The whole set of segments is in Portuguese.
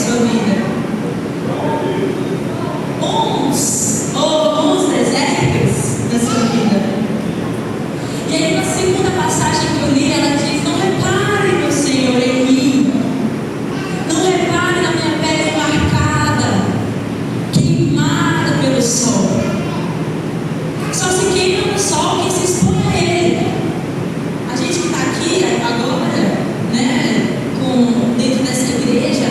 sua vida. Bons desertos da sua vida. E aí na segunda passagem que eu li, ela diz: não repare, meu Senhor, em mim. Não repare na minha pele marcada, queimada pelo sol. Só se queima no sol quem se expõe a ele. A gente que está aqui agora, né, dentro dessa igreja,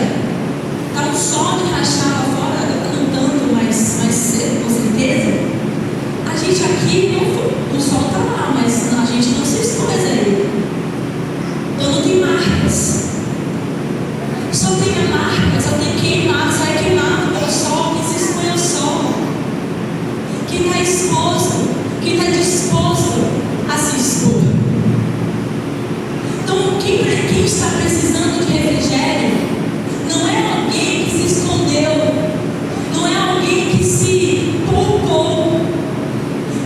está um sol de rachar lá fora, não tanto, mas cedo, com certeza. A gente aqui, o sol está lá, mas a gente não se expôs a ele. Então não tem marcas. Só tem a marca, só tem queimado, sai queimado pelo sol, quem se expõe ao sol. Quem está exposto, quem está disposto a se expor. Então, quem está precisando de refrigério não é alguém que se escondeu, não é alguém que se poupou.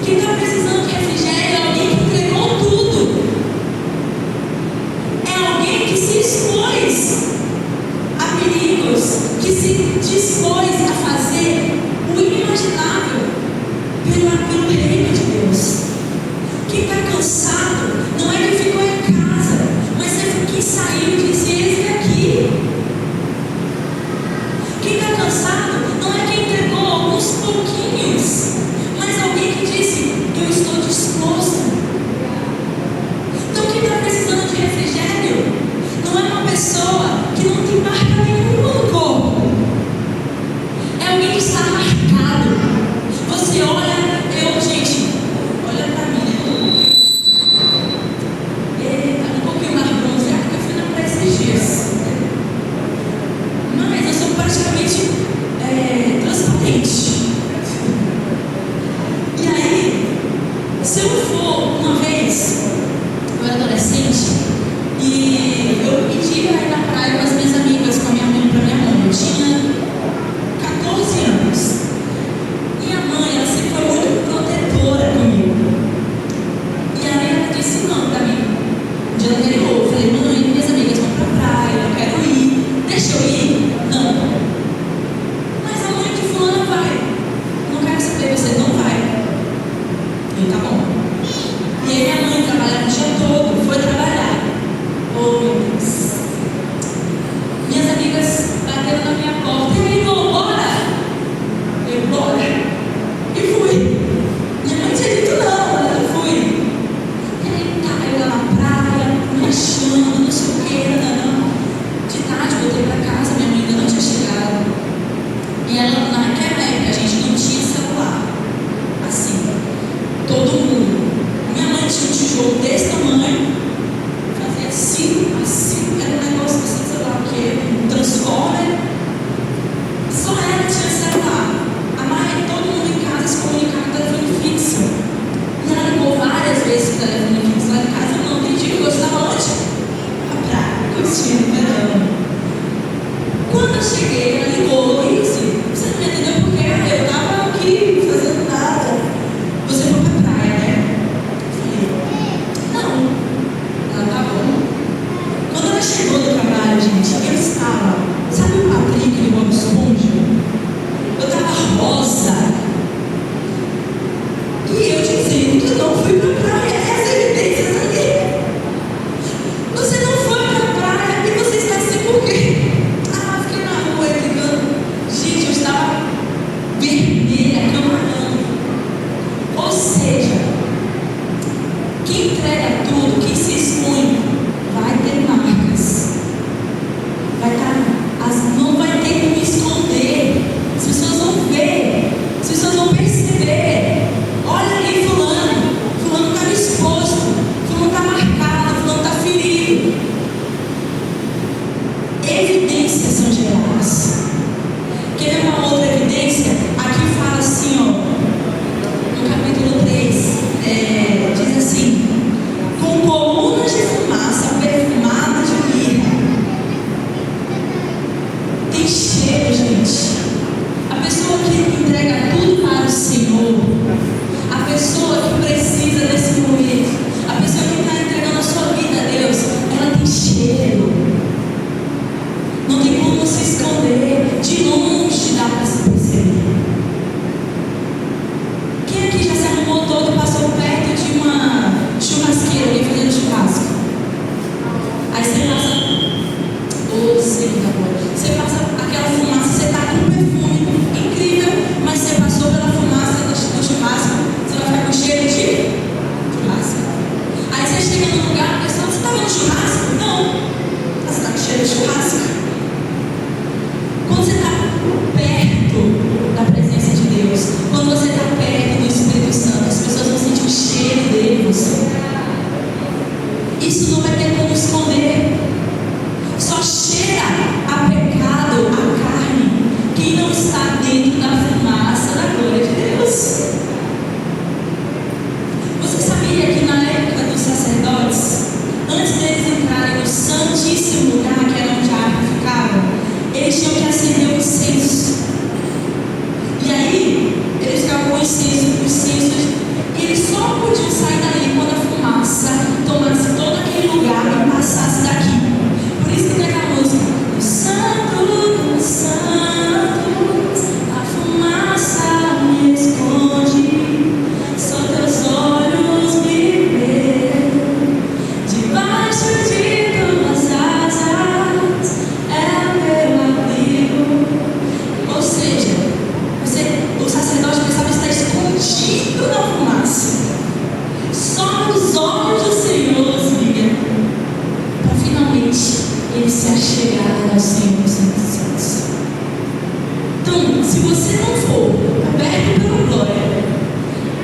Quem está precisando de refrigério é alguém que entregou tudo, é alguém que se expôs a perigos, que se dispôs a fazer o inimaginável pelo reino de Deus. Quem está cansado não é quem ficou em casa, mas é quem saiu e disse: eis-me aqui. Quem está cansado não é quem entregou alguns pouquinhos, mas alguém que disse: eu estou disposto. Então quem está precisando de refrigério não é uma pessoa que não tem marca nenhuma no corpo, é alguém que está marcado. Você olha, gente, olha pra mim, um pouquinho mais bronzeado, porque eu fui na praia esses dias, mas eu sou praticamente transparente. E aí, se eu for uma vez, eu era adolescente, e eu pedi para ir na praia com as minhas amigas, com a minha mãe, para minha mãe. Eu tinha 14 anos. Minha mãe, ela sempre foi muito protetora comigo. E aí ela disse não para mim. Um dia anterior, eu falei: mãe, minhas amigas vão pra praia, eu quero ir. Deixa eu ir? Não. Mas a mãe de fulana vai. Não quero saber, você não vai. Eu: tá bom. E aí minha mãe trabalhava o dia todo, foi trabalhar. Oh, meu Deus. Minhas amigas bateram na minha porta: e aí, bora? Eu: bora. E fui. Minha mãe tinha dito não, mas eu fui. E aí tá, eu lá na praia, me achando, não sei o que, não. De tarde voltei pra casa, minha mãe ainda não tinha chegado. E ela, naquela época, a gente não tinha celular. Assim, todo mundo. Minha mãe tinha um tijolo desse tamanho, fazia assim, era um negócio assim, sei lá o que, um transformer. Só ela tinha celular. A mãe, todo mundo em casa se comunicava com telefone fixo. E ela ligou várias vezes com o telefone fixo lá em casa. Não, tem dia que eu estava onde? Na praia, curtindo o verão. Quando eu cheguei, ela ligou: Luíse, você não me entendeu por quê? Eu estava aqui fazendo nada. Você foi pra praia, né? Eu falei: não. Ela: tá bom. Quando ela chegou do trabalho, gente, eu estava, sabe o Patrick do Bob Esponja? Eu estava rosa. E eu dizendo que eu não fui pra praia. Essa evidência ali. Você não foi pra praia e você está assim por quê? Ah, fiquei na rua brigando. Gente, eu estava vermelha, camarão. Ou seja, quem entrega tudo, quem se expõe, vai ter marcas. Vai estar, não vai ter como esconder. As pessoas vão ver, as pessoas vão perceber. Olha ali fulano está exposto, fulano está marcado, fulano está ferido. Evidências são geradas. Quer ver uma outra evidência? Aqui fala assim, ó, no capítulo 3, diz assim: com colunas de fumaça perfumada de mirra. Tem cheiro, gente. A pessoa que entrega tudo para o Senhor, a pessoa que precisa desse momento, a pessoa que está entregando a sua vida a Deus, ela tem cheiro. Não tem como se esconder. você que está agora. Você passa aquela fumaça, você está com um perfume incrível, mas você passou pela fumaça do churrasco, você vai ficar com cheiro de churrasco. Aí você chega num lugar, a pessoa, você está vendo churrasco? Não. Você está com cheiro de churrasco. Quando você está perto da presença de Deus, quando você está perto do Espírito Santo, as pessoas vão sentir o cheiro dele em você. Isso não vai ter como esconder. Só cheira a pecado, a carne, quem não está dentro da fumaça da glória de Deus. Você sabia que na época dos sacerdotes, antes deles entrarem no santíssimo lugar, que era onde a arca ficava, eles tinham que acender o incenso. E aí, eles ficavam com o incenso, e eles só podiam sair dali quando a fumaça tomasse todo aquele lugar e passasse daqui. Por isso que tem aquela música: o santo dos santos, a fumaça me esconde, só teus olhos me veem, debaixo de tuas asas é o meu abrigo. Ou seja, o sacerdote precisava estar escondido na fumaça. Só os olhos do Senhor os via, para finalmente ele se achegar ao Senhor dos Santos. Então, se você não for aberto pela glória,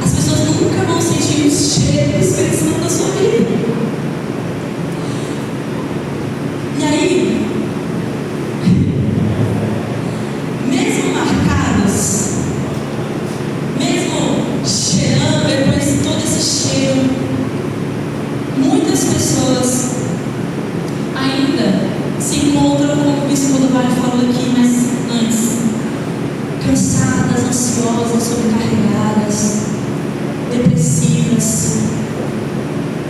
as pessoas nunca vão sentir o cheiro do Espírito Santo da sua vida. E aí, mesmo marcados, mesmo cheirando, depois de todo esse cheiro, muitas pessoas ainda se encontram, como o bispo do Vale falou aqui, mas antes, cansadas, ansiosas, sobrecarregadas, depressivas.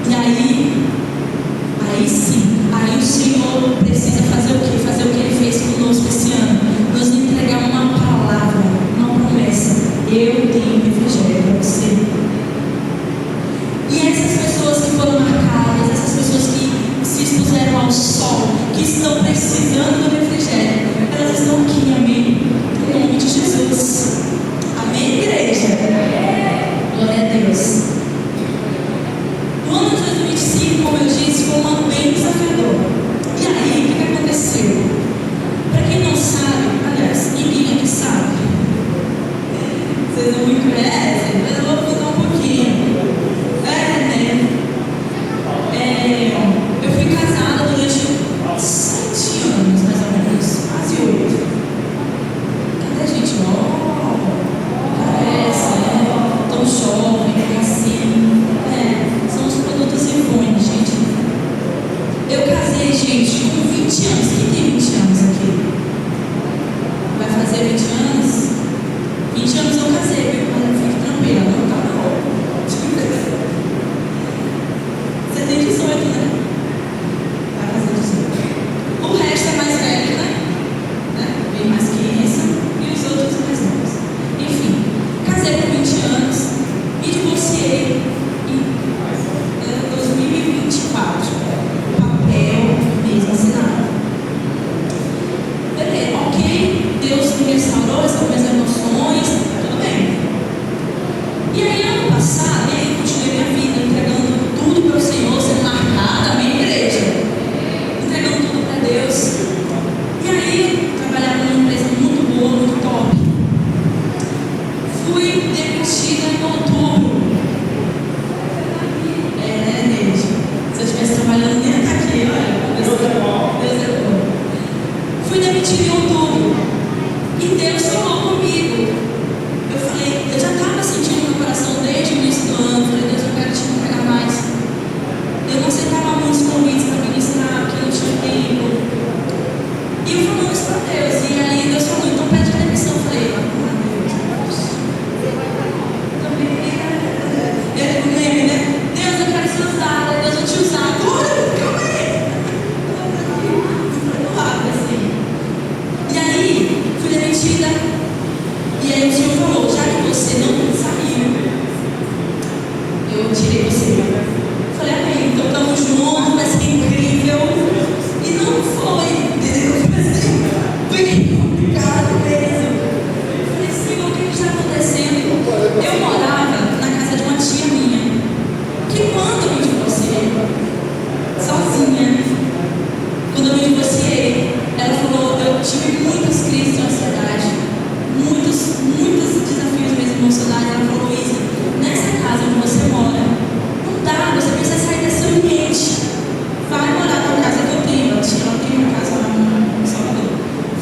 E aí sim, aí o Senhor precisa fazer o quê? Fazer o que Ele fez conosco esse ano, nos entregar uma palavra, uma promessa: eu tenho refrigério para você. E essas pessoas que foram marcadas, essas pessoas que se expuseram ao sol, que estão precisando do refrigério, elas estão aqui, amém? Em nome de Jesus. Amém, igreja? Glória a Deus. O ano de 2025, como eu disse, foi um ano bem desafiador. E aí, o que aconteceu? Para quem não sabe, aliás, ninguém aqui sabe. Vocês não me conhecem, mas eu vou contar um pouquinho. Eu fui casada durante 7 anos, mais ou menos, quase 8. Cadê a gente? Parece, né? Tão jovem, assim. São os produtos Ivone, gente. Eu casei, gente, com 20 anos. Quem tem 20 anos aqui? Vai fazer 20 anos? 20 anos eu casei, viu? Mas fique tranquila, não tá não. Você tem 18, né? Vai fazer 18. O resto é mais velho, né? Bem mais que isso. E os outros mais novos. Enfim, casei com 20 anos e divorciei em 2024. Papel mesmo assinado. Beleza, ok. Deus me restaurou, restaurou minhas emoções, tudo bem. E aí, ano passado, eu continuei minha vida entregando tudo para o Senhor, sendo marcada, a minha igreja, entregando tudo para Deus. E aí, trabalhava numa empresa muito boa, muito top. Fui demitida em outubro. Igreja. Se eu estivesse trabalhando, nem estar aqui, olha. Deus é bom. Fui demitida em outubro. E Deus falou comigo. Eu falei, eu já estava sentindo no meu coração desde o início do ano. Falei, Deus, eu quero te entregar mais. Eu não aceitava muitos convites para ministrar, porque eu não tinha tempo. E eu falando isso para Deus. E aí Deus falou, então pede demissão. Eu falei, Deus. Também é o meme, né? Deus, eu quero ser usada. Deus, eu te usar. Agora, calma aí. Não abre assim. E aí, fui demitida. E aí o Senhor falou, já que você não sabia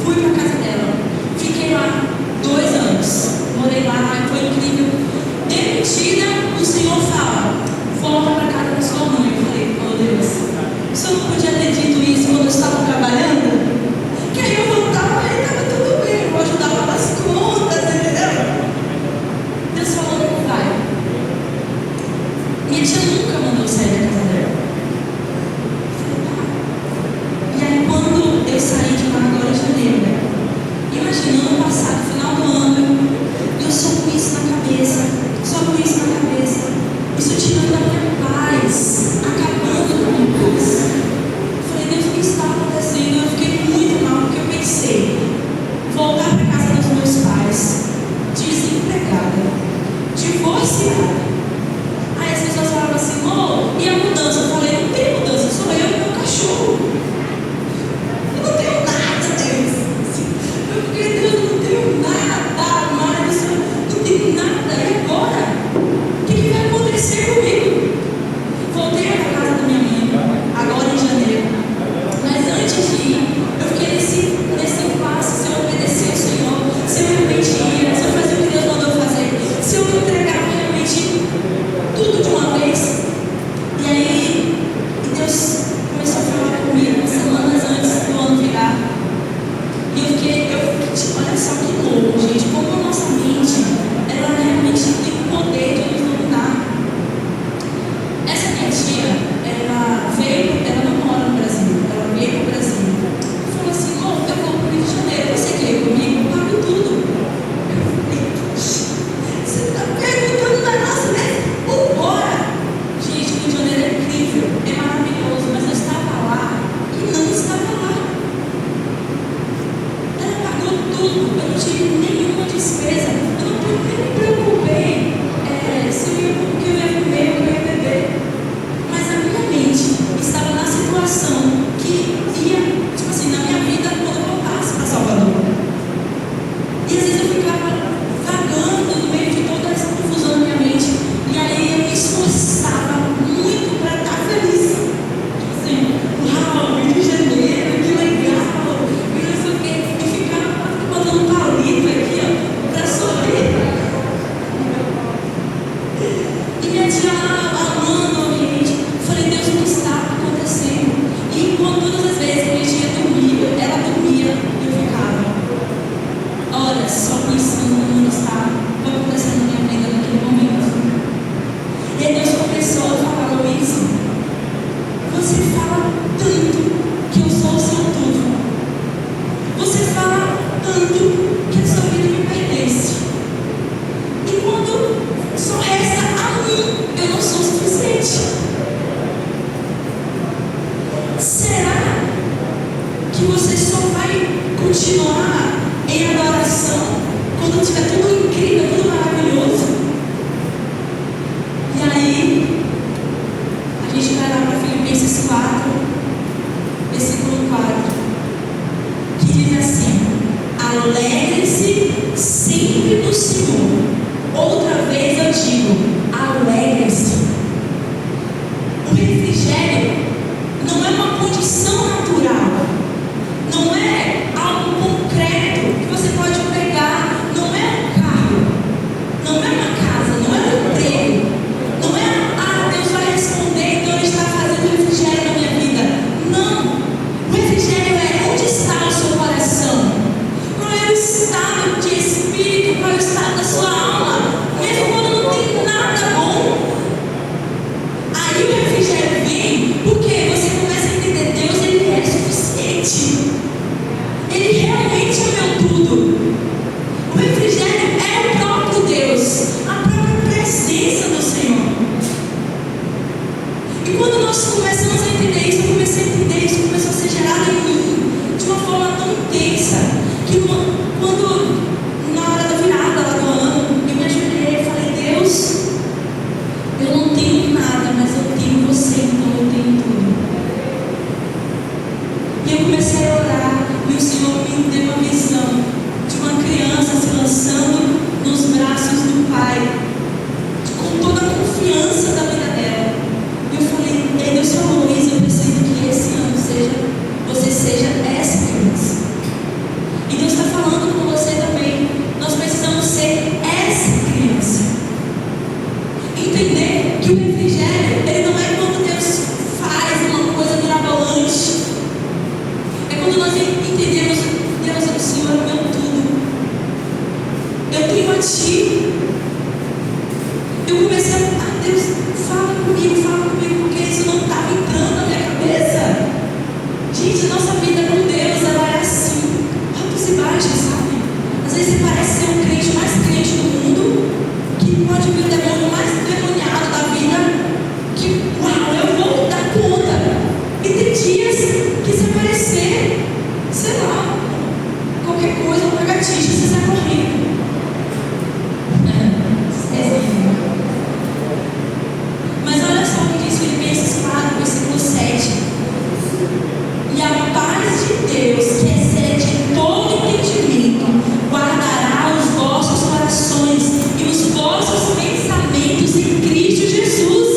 fui para a casa dela. Fiquei lá 2 anos. Morei lá, foi incrível. Demitida, o Senhor fala: volta para a casa da sua mãe. Eu falei: oh Deus, o Senhor não podia ter dito isso quando eu estava trabalhando? Que aí eu voltava e estava tudo bem, eu vou ajudar a pagar as contas, entendeu? Deus falou: não vai. Minha tia nunca mandou eu sair da casa dela. Eu falei: tá. E aí quando eu saí de lá agora em janeiro, imagina, ano passado, final do ano, eu só com isso na cabeça, isso tirando a minha paz, acabando com a minha paz. Eu falei: Deus, o que está acontecendo? Eu fiquei muito mal, porque eu pensei, voltar para a casa dos meus pais, desempregada, divorciada. Aí as pessoas falavam assim: oh, e a mudança? Eu falei: não tem mudança, sou eu e meu cachorro. Eu não tenho nada, Deus. Eu fiquei: Deus, eu não tenho nada mais, eu não tenho nada. E agora? O que vai acontecer comigo? Voltei para a casa da minha mãe, agora em janeiro. Mas antes de ir, eu fiquei nesse impasse: se eu obedecer ao Senhor, se eu realmente ia, se eu fazia o que Deus mandou fazer, se eu me entregava realmente tudo de uma vez. E aí Deus começou a falar comigo semanas antes do ano virar. E olha só que louco, gente, como a nossa mente, ela realmente tem o poder de nos dominar. Essa minha tia, ela não mora no Brasil, ela veio para o Brasil. E falou assim: eu vou para o Rio de Janeiro, você quer ir comigo? Eu pago tudo. Eu falei: você está perguntando da nossa, né? Vambora! Gente, o Rio de Janeiro é incrível, é maravilhoso, mas eu estava lá e não estava lá. Ela pagou tudo, eu não tive nenhuma despesa, eu não me preocupei se eu ia o que eu ia comer, o que eu ia beber. Mas a minha mente estava na situação que ia, tipo assim, na minha vida quando eu voltasse para Salvador. E às vezes eu ficava vagando no meio de toda essa confusão na minha mente. E aí eu me esforçava muito para estar feliz. Tipo assim: uau, Rio de Janeiro, que legal, e não sei o quê. E ficava botando palito aqui, ó, para sorrir. E minha tia lá amando o ambiente. Eu falei: Deus, o que está acontecendo? E enquanto todas as vezes minha tia dormia, ela dormia, eu ficava, olha, só pensando no que está acontecendo na minha vida naquele momento. E aí Deus começou a falar: Luísa, você fala tanto que eu sou o seu tudo. Você fala tanto que a sua vida me pertence. E quando só resta a mim, eu não sou suficiente. Será que você só vai continuar em adoração quando tiver tudo incrível, tudo maravilhoso? E aí a gente vai lá para Filipenses 4, versículo 4, que diz assim: alegre-se sempre no Senhor. Outra vez eu digo: alegre-se. O refrigério não é uma condição natural, não é algo concreto que você pode pegar, não é um carro, não é uma casa, não é um emprego, não é: Deus vai responder, então Ele está fazendo refrigério na minha vida. Não, o refrigério é: onde está o seu coração? Qual é o estado de espírito, qual é o estado da sua alma? Mesmo quando não tem nada bom, aí o refrigério vem porque você começa a entender: Deus, Ele é suficiente, Ele realmente é meu tudo. O refrigério é o próprio Deus, a própria presença do Senhor. E quando nós começamos a entender isso, eu comecei a entender isso, começou a ser gerado em mim de uma forma tão intensa, que quando na hora da virada lá do ano, eu me ajoelhei e falei: Deus, eu não tenho nada, mas eu tenho você, então eu tenho tudo. E eu comecei a orar, e o Senhor me deu uma visão de uma criança se lançando nos braços do Pai, com toda a confiança da vida dela. E eu falei: Deus falou: Luísa, eu preciso que esse ano você seja essa criança. em ti. Eu comecei a Deus, fala comigo, porque isso não estava entrando na minha cabeça. Gente, a nossa vida com Deus, ela é assim, altos e baixos, sabe? Às vezes você parece ser um crente mais crente do mundo, que pode vir o demônio mais demoniado da vida, que, uau, eu vou dar conta. E tem dias que se aparecer, sei lá, qualquer coisa, uma gatinha, você sai correndo. Mas olha só o que diz Filipenses 4, versículo 7. E a paz de Deus, que excede todo entendimento, guardará os vossos corações e os vossos pensamentos em Cristo Jesus.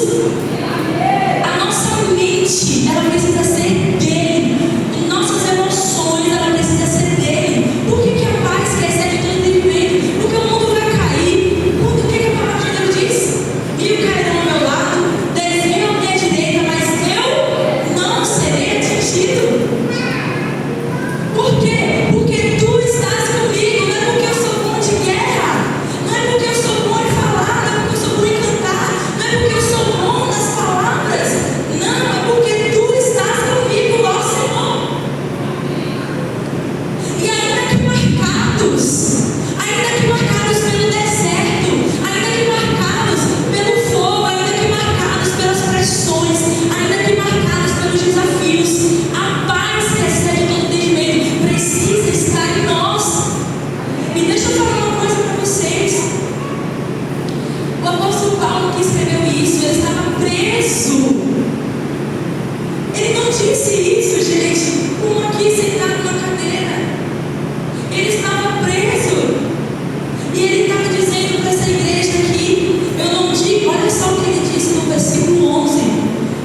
A nossa mente, ela precisa ser dele. E nossas emoções, ela precisa ser dele. Por que a paz que excede todo entendimento? Porque o mundo vai cair. O que a palavra de Deus diz? Mil cairão ao meu lado, 10.000 à minha direita, mas eu não serei atingido. Por quê? Porque tu estás comigo. Não é porque eu sou bom de guerra, não é porque eu sou bom em falar, não é porque eu sou bom em cantar, não é porque eu sou bom nas palavras, não, é porque tu estás comigo, ó Senhor. E ainda que marcados pelo deserto, ainda que marcados pelo fogo, ainda que marcados pelas pressões, ainda que marcados pelos desafios, a paz que excede todo entendimento precisa estar em nós. E deixa eu falar uma coisa para vocês. O apóstolo Paulo, que escreveu isso, ele estava preso. Ele não disse isso, gente, como aqui sentado numa cadeira. Ele estava preso. E ele estava dizendo para essa igreja aqui, eu não digo, olha só o que ele disse no versículo 11.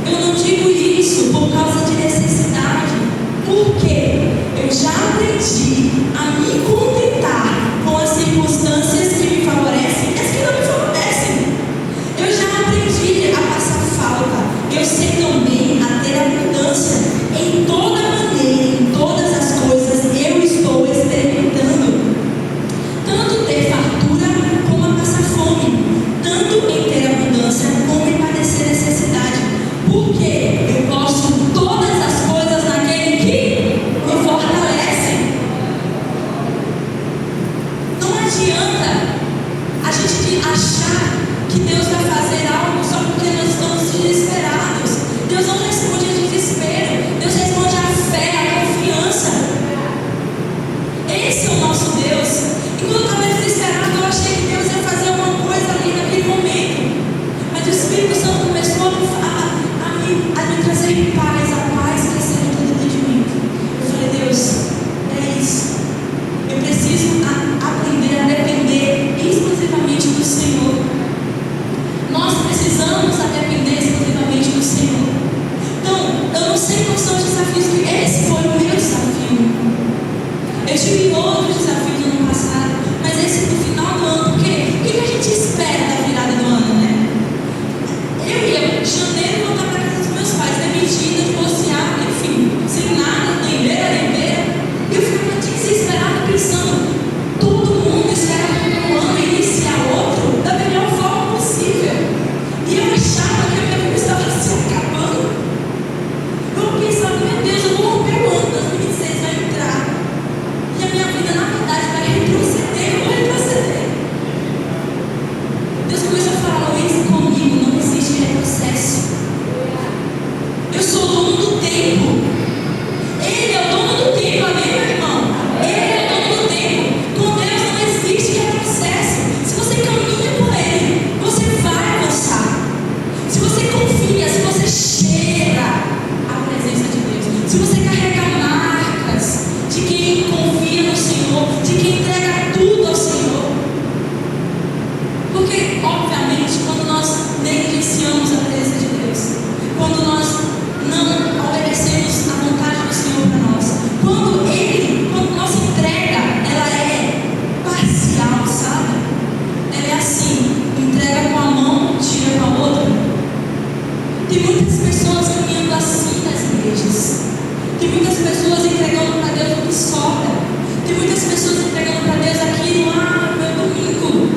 Eu não digo isso por causa de necessidade, porque eu já aprendi a me contentar com as circunstâncias que me favorecem e as que não me favorecem. Eu já aprendi a passar falta. Eu sei também a ter abundância. Em toda maneira, em todas as coisas, eu estou experimentando tanto ter fartura como a passar fome, tanto em ter abundância como em padecer necessidade. Porque eu posso todas as coisas naquele que me fortalece. Não adianta a gente achar que Deus vai fazer algo só porque nós estamos desesperados. Deus não responde a desespero, Deus responde a fé, a confiança. Esse é o nosso Deus. E quando eu estava desesperado, eu achei que Deus ia fazer alguma coisa ali naquele momento. Mas o Espírito Santo começou a me trazer paz, a paz que excede todo entendimento. Eu falei, Deus, é isso. Eu preciso aprender a depender exclusivamente do Senhor. Nós precisamos depender exclusivamente do Senhor. Então, eu não sei quais são os desafios que esse foi o meu desafio. Eu tive outros desafios no ano passado, mas esse no final do ano, porque o que a gente espera da virada do ano, né? Eu ia em janeiro voltar para casa dos meus pais, demitida, divorciada, enfim, sem nada, nem beira. E eu ficava desesperada pensando, todo mundo espera um ano iniciar outro da melhor forma possível. E eu achava que a minha vida estava se acabando. Eu pensava, meu Deus, eu vou romper o ano, 2026 vai entrar. E a minha vida, na verdade, vai retroceder, eu vou retroceder. Deus começou a falar, Luiz, comigo não existe retrocesso. Eu sou o dono do tempo. Ele é o dono do tempo, amém, meu irmão? Ele é o dono do tempo. Com Deus não existe retrocesso. Se você caminha por Ele, você vai avançar. Se você confia, se você cheira a presença de Deus, se você carrega marcas de quem confia no Senhor, de quem entrega tudo ao Senhor. Porque, obviamente, quando nós negligenciamos a presença de Deus, quando nós não obedecemos a vontade do Senhor para nós, quando nossa entrega, ela é parcial, sabe? Ela é assim, entrega com a mão, tira com a outra. Tem muitas pessoas caminhando assim nas igrejas. Tem muitas pessoas entregando para Deus o que sobra. Tem muitas pessoas entregando para Deus aquilo, meu domingo.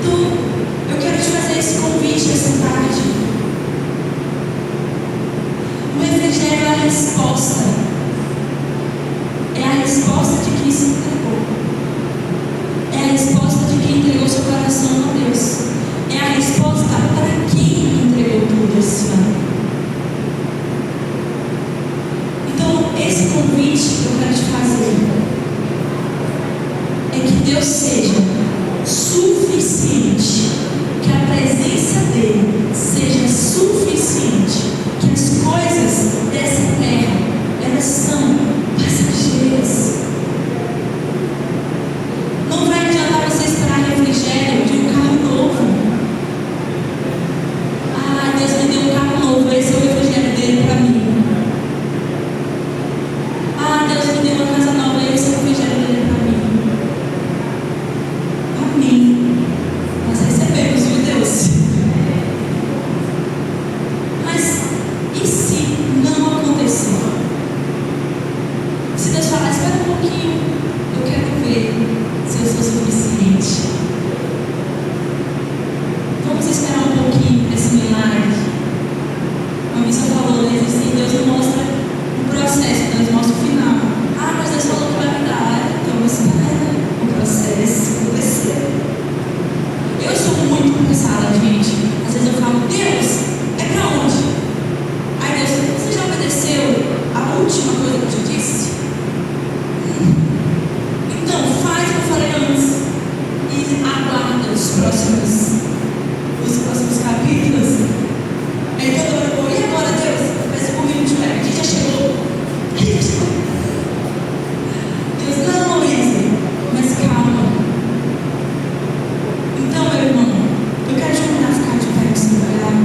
Então, eu quero te fazer esse convite essa tarde. O refrigério é a resposta. É a resposta de quem se entregou. É a resposta de quem entregou seu coração a Deus. É a resposta para quem entregou tudo esse ano. Então, esse convite que eu quero te fazer é que Deus seja suficiente, que a presença dele seja suficiente, que as coisas dessa terra, elas são passageiras. Não vai adiantar você esperar refrigério de um carro novo. Ah, Deus me deu um carro novo, esse é o refrigério dele para mim. Ah, Deus me deu uma casa nova, esse é o refrigério dele para mim. Amém. Nós recebemos, viu, Deus? Mas e se não acontecer? Se Deus falar, espera um pouquinho, eu quero ver se eu sou suficiente. Vamos esperar um pouquinho para esse milagre. Uma missa falou, né? Deus não mostra o processo, Deus mostra o final. Ah, mas Deus falou que vai me dar. Então espera o processo acontecer. Eu sou muito cansada, gente. Às vezes eu falo, Deus, é pra onde? Aí Deus, você já obedeceu a última coisa que eu te disse? Então, faz o que eu falei antes e aguarda os próximos capítulos. Aí toda hora eu vou, e agora, Deus? Parece comigo de pé, aqui já chegou. Aqui já chegou. Deus, não, Luísa, mas calma. Então, meu irmão, eu quero te convidar a ficar de pé no seu lugar.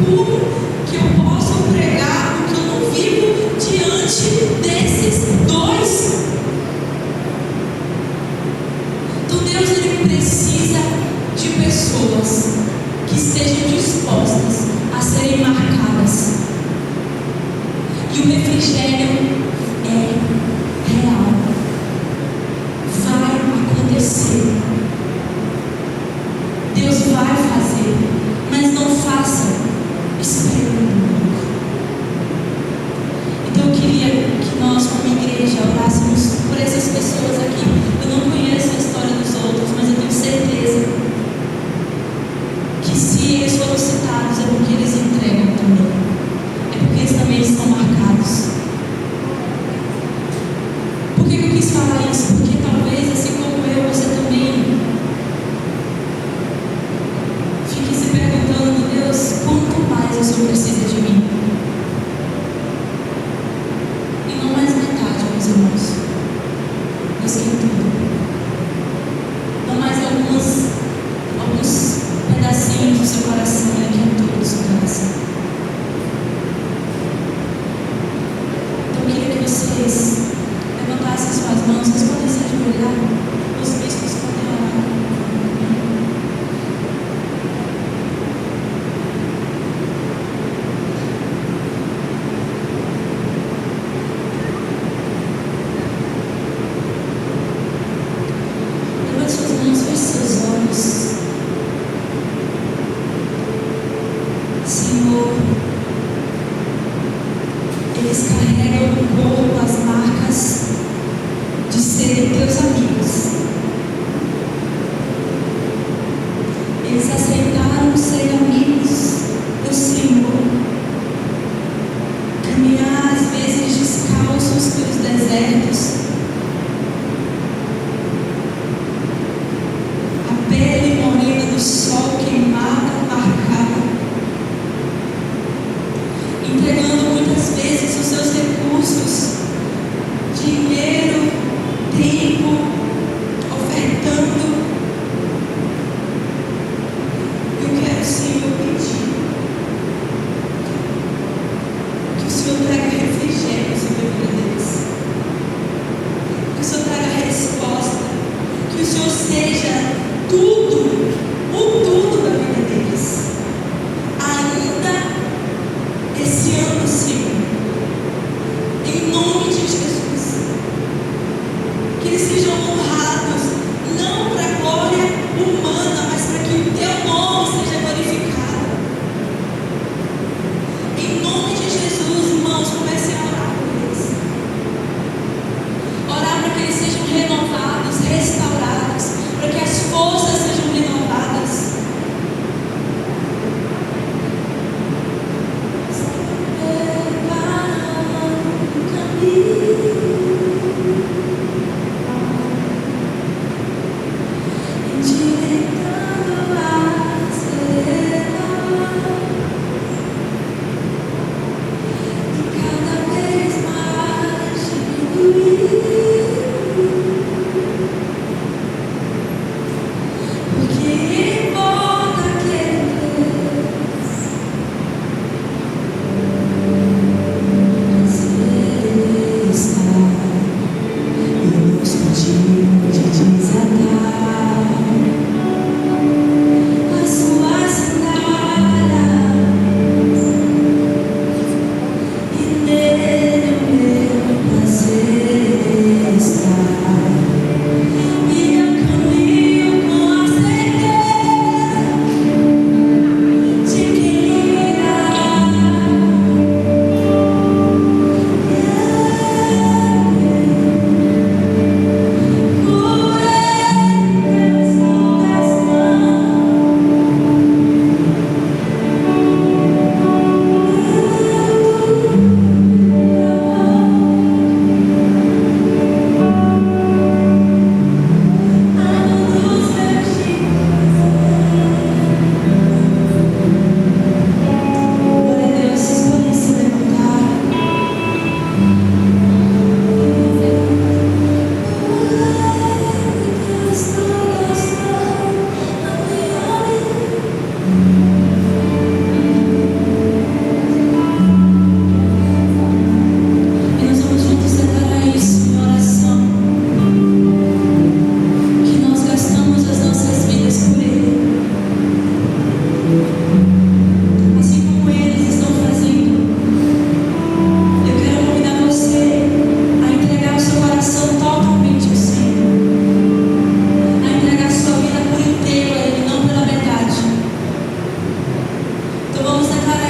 Como que eu posso pregar o que eu não vivo diante desses dois? Então Deus, Ele precisa de pessoas que estejam dispostas a serem marcadas. E o refrigério é real. Vai acontecer. Deus vai fazer, mas não faça esperando. Então eu queria que nós, como igreja, orássemos por essas pessoas aqui. Eu não conheço a história dos outros, mas eu tenho certeza que se eles foram citados é porque eles entregam também. É porque eles também estão marcados. Por que eu quis falar isso? Porque talvez, assim como eu, você também fique se perguntando: Deus, quanto mais o Senhor precisa de mim? E não mais metade, meus irmãos. Deus quer tudo. Não mais alguns pedacinhos do seu coração, Ele quer tudo do seu coração. Então eu queria que vocês levantassem suas mãos. Vocês podem se ajoelhar. Os bispos podem orar. Levante suas mãos, feche seus olhos.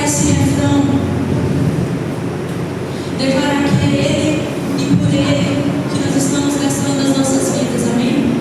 esse refrão, declarar que é Ele e por Ele que nós estamos gastando as nossas vidas, amém?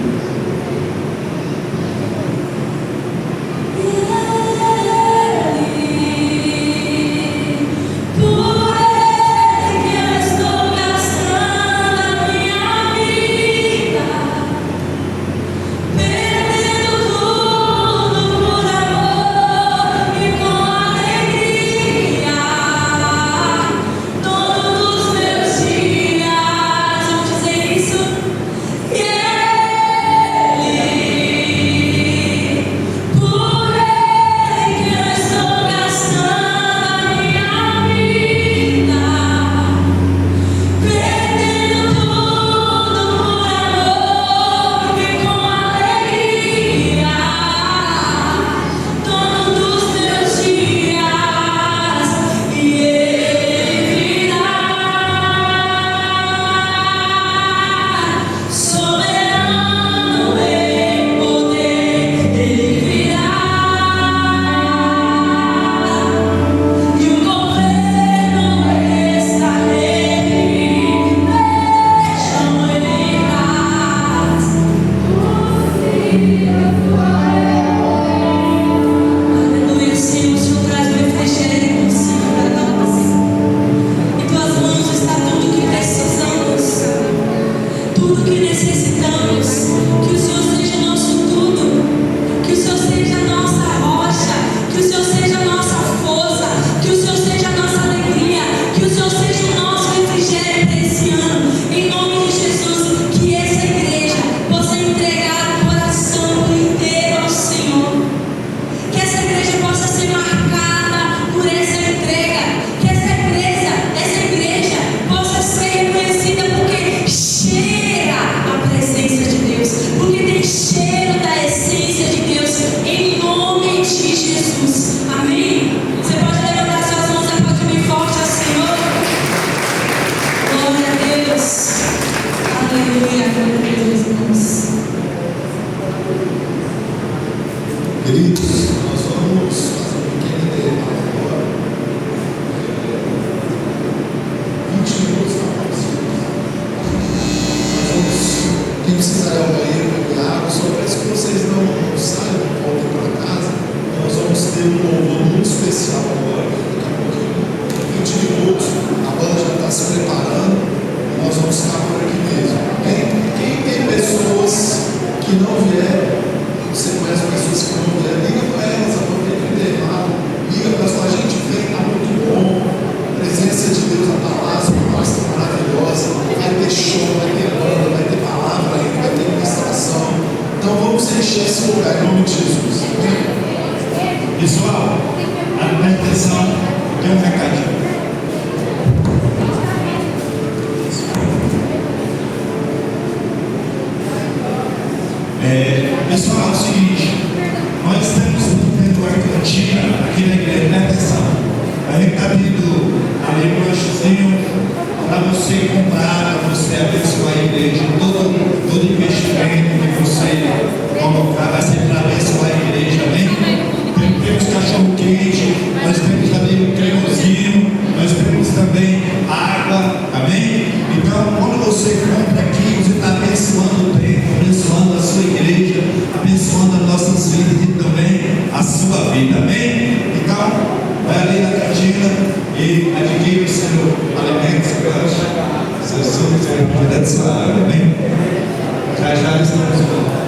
Queridos, nós vamos fazer um pequeno intervalo agora. 20 minutos na próxima. Nós vamos, quem precisar ir ao banheiro, beber água, só peço que vocês não saiam, voltem para casa. Nós vamos ter um louvor muito especial agora, daqui a pouquinho. 20 minutos, a banda já está se preparando e nós vamos ficar por aqui mesmo. Quem tem pessoas que não vieram, você conhece pessoas que não vieram, liga para elas, aproveita o intervalo, liga para elas, a gente vem, está muito bom, a presença de Deus, a palavra está maravilhosa, vai ter show, vai ter banda, vai ter palavra ainda, vai ter ministração. Então vamos encher esse lugar em nome de Jesus. Amém? Pessoal, presta atenção, tem um recadinho. Pessoal, é o seguinte, nós estamos tendo uma cantina aqui na igreja, presta atenção. A gente está pedindo ali um lanchezinho para você comprar, para você abençoar a igreja. Todo investimento que você colocar vai ser para abençoar a igreja, amém? Temos cachorro quente, nós temos também um cremosinho, nós temos também água, amém? Então, quando você compra aqui, você está abençoando o templo, abençoando a sua igreja, abençoando as nossas vidas e também a sua vida, amém? Então, vai ali na cantina e adquire o seu alimento, seu suco, seu alimento da sua água, amém? Já já estamos juntos.